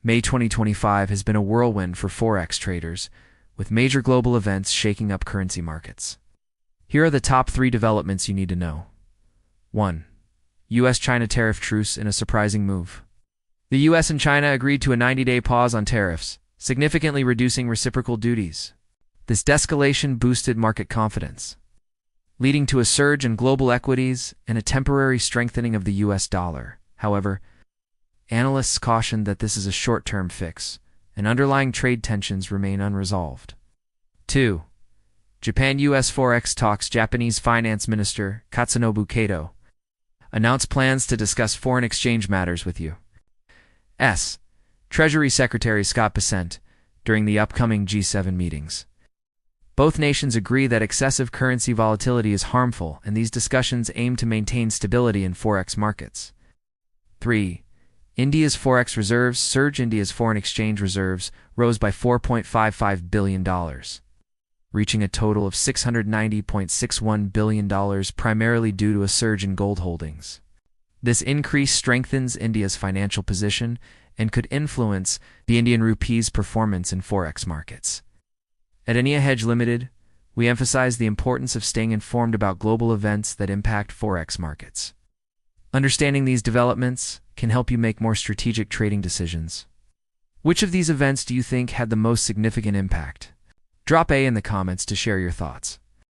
May 2025 has been a whirlwind for Forex traders, with major global events shaking up currency markets. Here are the top 3 developments you need to know. 1. US-China tariff truce in a surprising move. The US and China agreed to a 90-day pause on tariffs, significantly reducing reciprocal duties. This de-escalation boosted market confidence, leading to a surge in global equities and a temporary strengthening of the US dollar. However, analysts cautioned that this is a short-term fix, and underlying trade tensions remain unresolved. 2. Japan-US Forex talks. Japanese Finance Minister Katsunobu Kato announced plans to discuss foreign exchange matters with U.S. Treasury Secretary Scott Bessent during the upcoming G7 meetings. Both nations agree that excessive currency volatility is harmful, and these discussions aim to maintain stability in Forex markets. 3. India's Forex reserves surge. India's foreign exchange reserves rose by $4.55 billion, reaching a total of $690.61 billion, primarily due to a surge in gold holdings. This increase strengthens India's financial position and could influence the Indian rupee's performance in Forex markets. At Innohedge Limited, we emphasize the importance of staying informed about global events that impact Forex markets. Understanding these developments can help you make more strategic trading decisions. Which of these events do you think had the most significant impact? Drop A in the comments to share your thoughts.